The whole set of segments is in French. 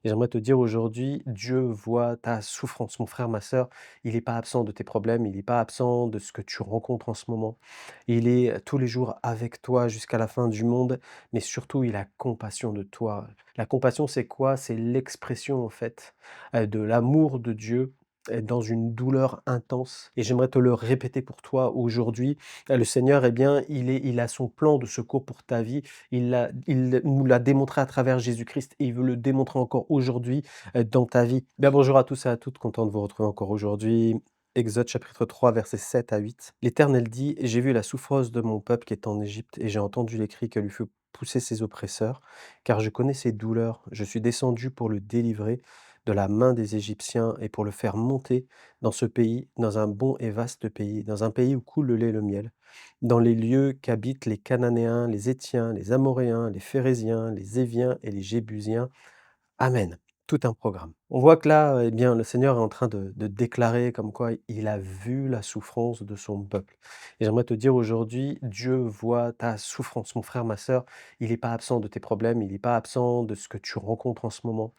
Et j'aimerais te dire aujourd'hui, Dieu voit ta souffrance. Mon frère, ma sœur, il n'est pas absent de tes problèmes, il n'est pas absent de ce que tu rencontres en ce moment. Il est tous les jours avec toi jusqu'à la fin du monde, mais surtout, il a compassion de toi. La compassion, c'est quoi? C'est l'expression, en fait, de l'amour de Dieu dans une douleur intense. Et j'aimerais te le répéter pour toi aujourd'hui. Le Seigneur, eh bien, il a son plan de secours pour ta vie. Il nous l'a démontré à travers Jésus-Christ et il veut le démontrer encore aujourd'hui, dans ta vie. Bien, bonjour à tous et à toutes, content de vous retrouver encore aujourd'hui. Exode chapitre 3 versets 7 à 8. L'Éternel dit: «J'ai vu la souffrance de mon peuple qui est en Égypte et j'ai entendu les cris que lui font pousser ses oppresseurs, car je connais ses douleurs. Je suis descendu pour le délivrer de la main des Égyptiens et pour le faire monter dans ce pays, dans un bon et vaste pays, dans un pays où coule le lait et le miel, dans les lieux qu'habitent les Cananéens, les Hétiens, les Amoréens, les Phéréziens, les Éviens et les Jébusiens. Amen. Tout un programme. On voit que là, eh bien, le Seigneur est en train de déclarer comme quoi il a vu la souffrance de son peuple. Et j'aimerais te dire aujourd'hui, Dieu voit ta souffrance. Mon frère, ma sœur, il n'est pas absent de tes problèmes, il n'est pas absent de ce que tu rencontres en ce moment.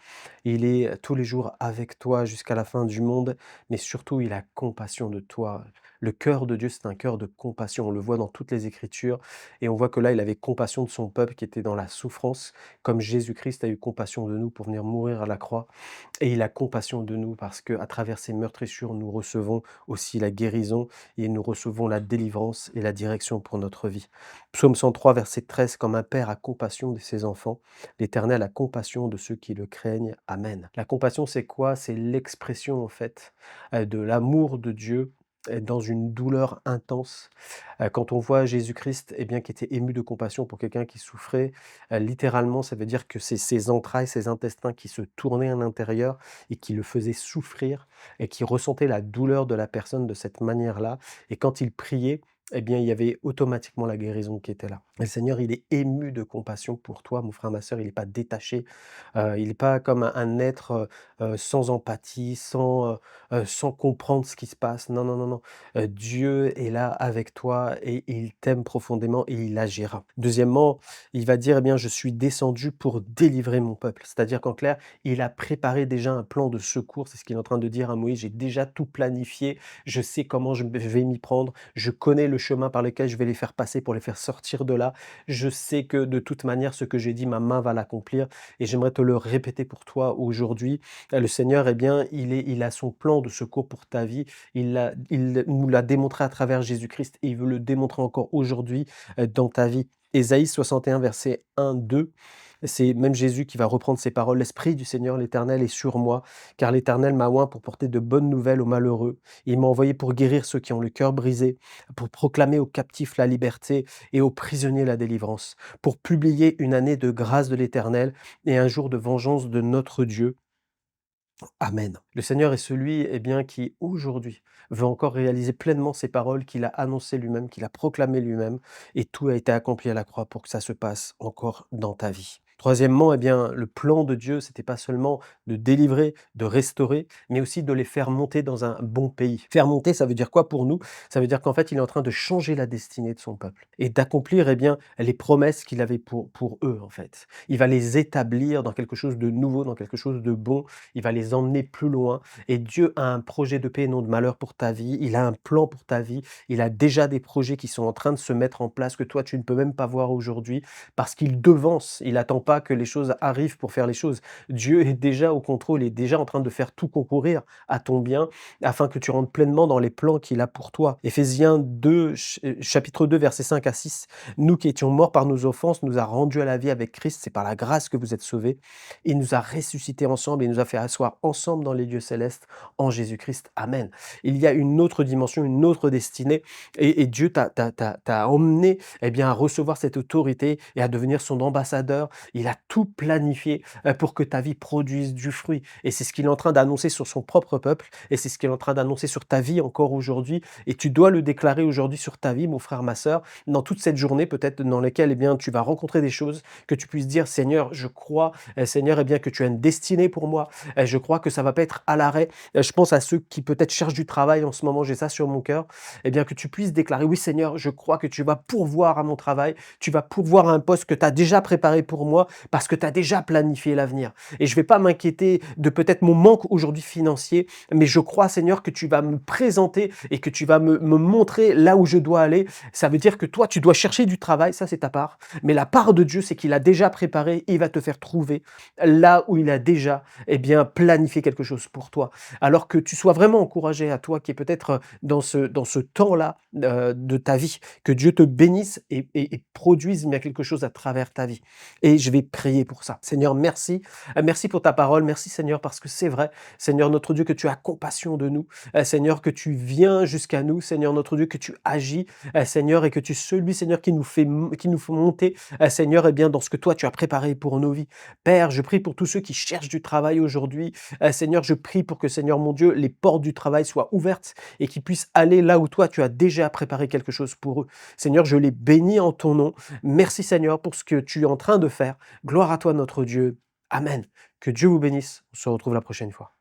Il est tous les jours avec toi jusqu'à la fin du monde, mais surtout, il a compassion de toi. Le cœur de Dieu, c'est un cœur de compassion. On le voit dans toutes les Écritures. Et on voit que là, il avait compassion de son peuple qui était dans la souffrance, comme Jésus-Christ a eu compassion de nous pour venir mourir à la croix. Et il a compassion de nous parce qu'à travers ces meurtrissures, nous recevons aussi la guérison et nous recevons la délivrance et la direction pour notre vie. Psaume 103, verset 13, comme un père a compassion de ses enfants, l'Éternel a compassion de ceux qui le craignent. Amen. La compassion, c'est quoi? C'est l'expression, en fait, de l'amour de Dieu dans une douleur intense. Quand on voit Jésus-Christ, eh bien, qui était ému de compassion pour quelqu'un qui souffrait, littéralement, ça veut dire que c'est ses entrailles, ses intestins qui se tournaient à l'intérieur et qui le faisaient souffrir et qui ressentaient la douleur de la personne de cette manière-là. Et quand il priait, eh bien, il y avait automatiquement la guérison qui était là. Et le Seigneur, il est ému de compassion pour toi, mon frère, ma sœur, il n'est pas détaché, il n'est pas comme un être sans empathie, sans comprendre ce qui se passe. Non, non, non, non. Dieu est là avec toi et il t'aime profondément et il agira. Deuxièmement, il va dire: «Eh bien, je suis descendu pour délivrer mon peuple». C'est-à-dire qu'en clair, il a préparé déjà un plan de secours. C'est ce qu'il est en train de dire à Moïse: «J'ai déjà tout planifié, je sais comment je vais m'y prendre, je connais le chemin par lequel je vais les faire passer pour les faire sortir de là. Je sais que de toute manière, ce que j'ai dit, ma main va l'accomplir» et j'aimerais te le répéter pour toi aujourd'hui. Le Seigneur, eh bien, il a son plan de secours pour ta vie. Il nous l'a démontré à travers Jésus-Christ et il veut le démontrer encore aujourd'hui, dans ta vie. Ésaïe 61 verset 1-2, c'est même Jésus qui va reprendre ces paroles: «L'Esprit du Seigneur l'Éternel est sur moi, car l'Éternel m'a oint pour porter de bonnes nouvelles aux malheureux. Il m'a envoyé pour guérir ceux qui ont le cœur brisé, pour proclamer aux captifs la liberté et aux prisonniers la délivrance, pour publier une année de grâce de l'Éternel et un jour de vengeance de notre Dieu. Amen». Le Seigneur est celui, eh bien, qui aujourd'hui veut encore réaliser pleinement ces paroles qu'il a annoncées lui-même, qu'il a proclamées lui-même, et tout a été accompli à la croix pour que ça se passe encore dans ta vie. Troisièmement, eh bien, le plan de Dieu, c'était pas seulement de délivrer, de restaurer, mais aussi de les faire monter dans un bon pays. Faire monter, ça veut dire quoi pour nous? Ça veut dire qu'en fait, il est en train de changer la destinée de son peuple et d'accomplir, eh bien, les promesses qu'il avait pour eux, en fait. Il va les établir dans quelque chose de nouveau, dans quelque chose de bon. Il va les emmener plus loin et Dieu a un projet de paix et non de malheur pour ta vie. Il a un plan pour ta vie. Il a déjà des projets qui sont en train de se mettre en place que toi, tu ne peux même pas voir aujourd'hui parce qu'il devance. Il attend pas que les choses arrivent pour faire les choses. Dieu est déjà au contrôle, est déjà en train de faire tout concourir à ton bien afin que tu rentres pleinement dans les plans qu'il a pour toi. Éphésiens 2, chapitre 2, versets 5 à 6. Nous qui étions morts par nos offenses, nous a rendus à la vie avec Christ. C'est par la grâce que vous êtes sauvés. Il nous a ressuscités ensemble et nous a fait asseoir ensemble dans les lieux célestes en Jésus-Christ. Amen. Il y a une autre dimension, une autre destinée et Dieu t'a emmené, eh bien, à recevoir cette autorité et à devenir son ambassadeur. Il a tout planifié pour que ta vie produise du fruit. Et c'est ce qu'il est en train d'annoncer sur son propre peuple et c'est ce qu'il est en train d'annoncer sur ta vie encore aujourd'hui. Et tu dois le déclarer aujourd'hui sur ta vie, mon frère, ma sœur, dans toute cette journée peut-être dans laquelle eh bien, tu vas rencontrer des choses que tu puisses dire: Seigneur, je crois, Seigneur, eh bien, que tu as une destinée pour moi. Je crois que ça va pas être à l'arrêt. Je pense à ceux qui peut-être cherchent du travail en ce moment, j'ai ça sur mon cœur. Eh bien, que tu puisses déclarer: oui, Seigneur, je crois que tu vas pourvoir à mon travail, tu vas pourvoir à un poste que tu as déjà préparé pour moi parce que tu as déjà planifié l'avenir. Et je ne vais pas m'inquiéter de peut-être mon manque aujourd'hui financier, mais je crois, Seigneur, que tu vas me présenter et que tu vas me montrer là où je dois aller. Ça veut dire que toi, tu dois chercher du travail, ça c'est ta part, mais la part de Dieu, c'est qu'il a déjà préparé, il va te faire trouver là où il a déjà, eh bien, planifié quelque chose pour toi. Alors que tu sois vraiment encouragé à toi qui est peut-être dans ce temps-là de ta vie, que Dieu te bénisse et produise bien quelque chose à travers ta vie. Et je vais prier pour ça. Seigneur, merci. Merci pour ta parole. Merci Seigneur parce que c'est vrai, Seigneur notre Dieu, que tu as compassion de nous. Seigneur, que tu viens jusqu'à nous. Seigneur notre Dieu, que tu agis. Seigneur, et que tu es celui, Seigneur, qui nous fait monter, Seigneur, eh bien, dans ce que toi tu as préparé pour nos vies. Père, je prie pour tous ceux qui cherchent du travail aujourd'hui. Seigneur, je prie pour que, Seigneur mon Dieu, les portes du travail soient ouvertes et qu'ils puissent aller là où toi tu as déjà préparé quelque chose pour eux. Seigneur, je les bénis en ton nom. Merci Seigneur pour ce que tu es en train de faire. Gloire à toi notre Dieu. Amen. Que Dieu vous bénisse. On se retrouve la prochaine fois.